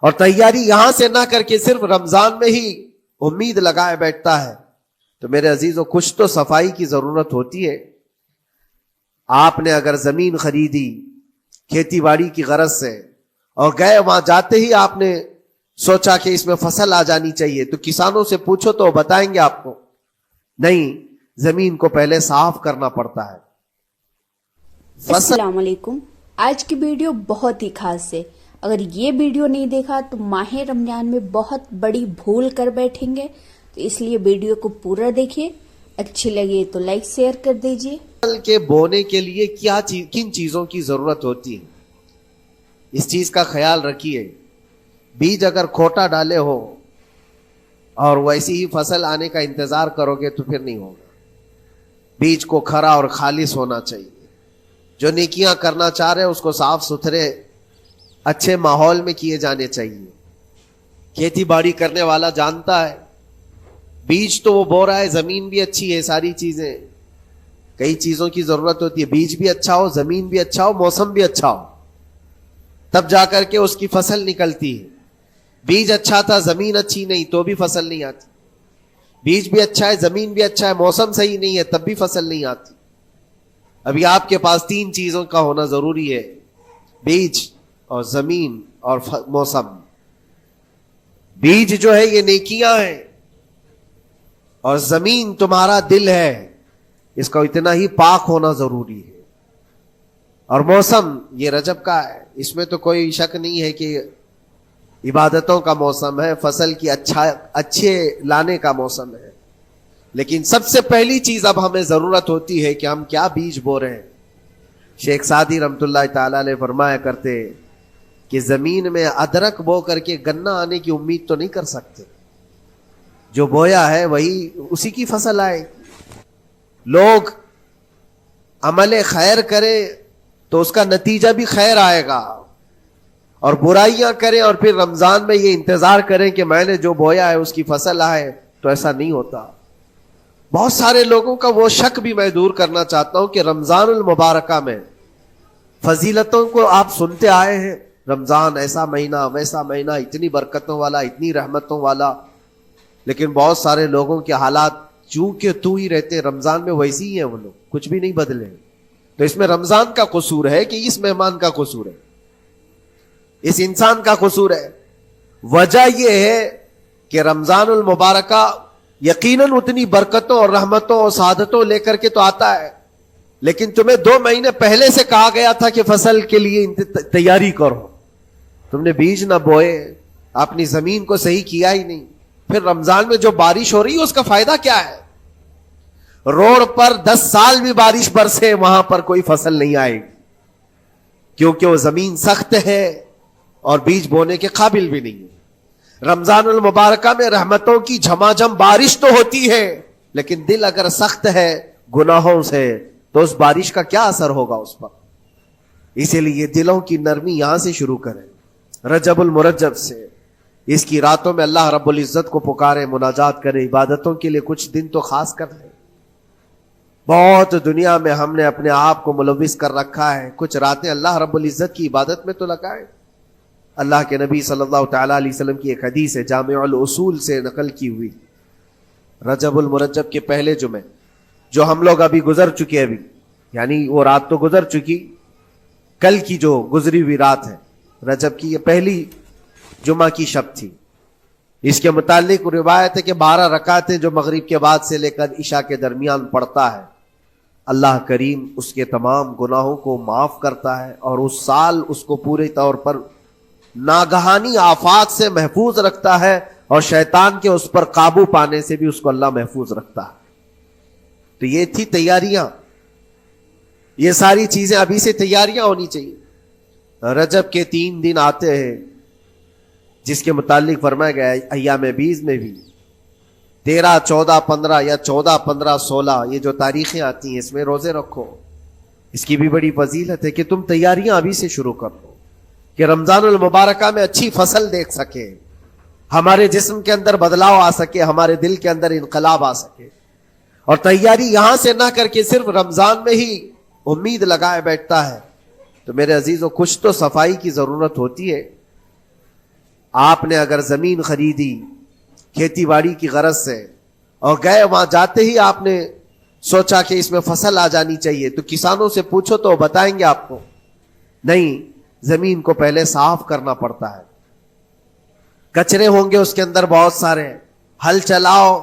اور تیاری یہاں سے نہ کر کے صرف رمضان میں ہی امید لگائے بیٹھتا ہے تو میرے عزیزوں کچھ تو صفائی کی ضرورت ہوتی ہے. آپ نے اگر زمین خریدی کھیتی باڑی کی غرض سے اور گئے وہاں جاتے ہی آپ نے سوچا کہ اس میں فصل آ جانی چاہیے تو کسانوں سے پوچھو تو بتائیں گے آپ کو نہیں، زمین کو پہلے صاف کرنا پڑتا ہے. السلام علیکم. آج کی ویڈیو بہت ہی خاص ہے. اگر یہ ویڈیو نہیں دیکھا تو ماہ رمضان میں بہت بڑی بھول کر بیٹھیں گے، تو اس لیے ویڈیو کو پورا دیکھیے. اچھی لگے تو لائک شیئر کر دیجیے. فصل کے بونے کے لیے کن چیزوں کی ضرورت ہوتی ہے اس چیز کا خیال رکھیے. بیج اگر کھوٹا ڈالے ہو اور ویسی ہی فصل آنے کا انتظار کرو گے تو پھر نہیں ہوگا. بیج کو کھرا اور خالص ہونا چاہیے. جو نیکیاں کرنا چاہ رہے ہیں اس کو صاف ستھرے اچھے ماحول میں کیے جانے چاہیے. کھیتی باڑی کرنے والا جانتا ہے بیج تو وہ بو رہا ہے، زمین بھی اچھی ہے، ساری چیزیں، کئی چیزوں کی ضرورت ہوتی ہے. بیج بھی اچھا ہو، زمین بھی اچھا ہو، موسم بھی اچھا ہو، تب جا کر کے اس کی فصل نکلتی ہے. بیج اچھا تھا، زمین اچھی نہیں تو بھی فصل نہیں آتی. بیج بھی اچھا ہے، زمین بھی اچھا ہے، موسم صحیح نہیں ہے تب بھی فصل نہیں آتی. ابھی آپ کے پاس تین چیزوں کا ہونا ضروری ہے، بیج اور زمین اور موسم. بیج جو ہے یہ نیکیاں ہیں اور زمین تمہارا دل ہے، اس کا اتنا ہی پاک ہونا ضروری ہے. اور موسم یہ رجب کا ہے، اس میں تو کوئی شک نہیں ہے کہ عبادتوں کا موسم ہے، فصل کی اچھے لانے کا موسم ہے. لیکن سب سے پہلی چیز اب ہمیں ضرورت ہوتی ہے کہ ہم کیا بیج بو رہے ہیں. شیخ سعدی رحمت اللہ تعالی علیہ فرمایا کرتے کہ زمین میں ادرک بو کر کے گنا آنے کی امید تو نہیں کر سکتے. جو بویا ہے وہی اسی کی فصل آئے. لوگ عمل خیر کرے تو اس کا نتیجہ بھی خیر آئے گا، اور برائیاں کریں اور پھر رمضان میں یہ انتظار کریں کہ میں نے جو بویا ہے اس کی فصل آئے، تو ایسا نہیں ہوتا. بہت سارے لوگوں کا وہ شک بھی میں دور کرنا چاہتا ہوں کہ رمضان المبارکہ میں فضیلتوں کو آپ سنتے آئے ہیں، رمضان ایسا مہینہ ویسا مہینہ، اتنی برکتوں والا، اتنی رحمتوں والا، لیکن بہت سارے لوگوں کے حالات چونکہ تو ہی رہتے رمضان میں ویسے ہی ہیں، وہ لوگ کچھ بھی نہیں بدلے. تو اس میں رمضان کا قصور ہے کہ اس مہمان کا قصور ہے، اس انسان کا قصور ہے؟ وجہ یہ ہے کہ رمضان المبارکہ یقیناً اتنی برکتوں اور رحمتوں اور سعادتوں لے کر کے تو آتا ہے، لیکن تمہیں 2 مہینے پہلے سے کہا گیا تھا کہ فصل کے لیے تیاری کرو. تم نے بیج نہ بوئے، اپنی زمین کو صحیح کیا ہی نہیں. پھر رمضان میں جو بارش ہو رہی ہے اس کا فائدہ کیا ہے؟ روڈ پر 10 سال بھی بارش برسے وہاں پر کوئی فصل نہیں آئے گی، کیونکہ وہ زمین سخت ہے اور بیج بونے کے قابل بھی نہیں ہے. رمضان المبارکہ میں رحمتوں کی جھماجھم بارش تو ہوتی ہے، لیکن دل اگر سخت ہے گناہوں سے تو اس بارش کا کیا اثر ہوگا اس پر؟ اسی لیے دلوں کی نرمی یہاں سے شروع کریں، رجب المرجب سے. اس کی راتوں میں اللہ رب العزت کو پکارے، مناجات کرے، عبادتوں کے لیے کچھ دن تو خاص کر لیں. بہت دنیا میں ہم نے اپنے آپ کو ملوث کر رکھا ہے، کچھ راتیں اللہ رب العزت کی عبادت میں تو لگائیں. اللہ کے نبی صلی اللہ تعالی علیہ وسلم کی ایک حدیث ہے، جامع الاصول سے نقل کی ہوئی، رجب المرجب کے پہلے جمعے جو ہم لوگ ابھی گزر چکے، ابھی یعنی وہ رات تو گزر چکی، کل کی جو گزری ہوئی رات ہے رجب کی، یہ پہلی جمعہ کی شب تھی. اس کے متعلق روایت ہے کہ 12 رکعتیں جو مغرب کے بعد سے لے کر عشاء کے درمیان پڑھتا ہے، اللہ کریم اس کے تمام گناہوں کو معاف کرتا ہے اور اس سال اس کو پورے طور پر ناگہانی آفات سے محفوظ رکھتا ہے، اور شیطان کے اس پر قابو پانے سے بھی اس کو اللہ محفوظ رکھتا ہے. تو یہ تھی تیاریاں، یہ ساری چیزیں ابھی سے تیاریاں ہونی چاہیے. رجب کے 3 دن آتے ہیں جس کے متعلق فرمایا گیا ہے ایام بیز میں بھی 13 14 15 یا 14 15 16 یہ جو تاریخیں آتی ہیں اس میں روزے رکھو. اس کی بھی بڑی فضیلت ہے کہ تم تیاریاں ابھی سے شروع کر دو کہ رمضان المبارکہ میں اچھی فصل دیکھ سکے، ہمارے جسم کے اندر بدلاؤ آ سکے، ہمارے دل کے اندر انقلاب آ سکے. اور تیاری یہاں سے نہ کر کے صرف رمضان میں ہی امید لگائے بیٹھتا ہے تو میرے عزیزوں کچھ تو صفائی کی ضرورت ہوتی ہے. آپ نے اگر زمین خریدی کھیتی باڑی کی غرض سے اور گئے, وہاں جاتے ہی آپ نے سوچا کہ اس میں فصل آ جانی چاہیے, تو کسانوں سے پوچھو تو وہ بتائیں گے آپ کو نہیں, زمین کو پہلے صاف کرنا پڑتا ہے, کچرے ہوں گے اس کے اندر بہت سارے, ہل چلاؤ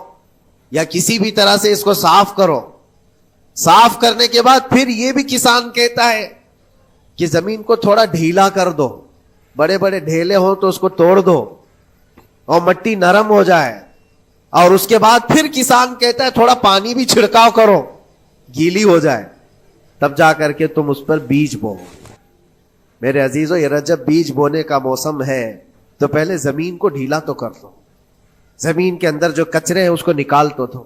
یا کسی بھی طرح سے اس کو صاف کرو. صاف کرنے کے بعد پھر یہ بھی کسان کہتا ہے کہ زمین کو تھوڑا ڈھیلا کر دو, بڑے بڑے ڈھیلے ہوں تو اس کو توڑ دو اور مٹی نرم ہو جائے, اور اس کے بعد پھر کسان کہتا ہے تھوڑا پانی بھی چھڑکاؤ کرو, گیلی ہو جائے, تب جا کر کے تم اس پر بیج بو. میرے عزیزو, یہ جب بیج بونے کا موسم ہے تو پہلے زمین کو ڈھیلا تو کر دو, زمین کے اندر جو کچرے ہیں اس کو نکال تو دو,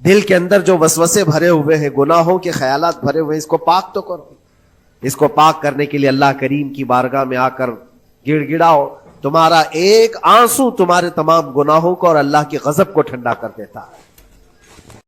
دل کے اندر جو وسوسے بھرے ہوئے ہیں, گناہوں کے خیالات بھرے ہوئے ہیں, اس کو پاک تو کرو. اس کو پاک کرنے کے لیے اللہ کریم کی بارگاہ میں آ کر گڑ گڑاؤ. تمہارا ایک آنسو تمہارے تمام گناہوں کو اور اللہ کے غضب کو ٹھنڈا کر دیتا ہے.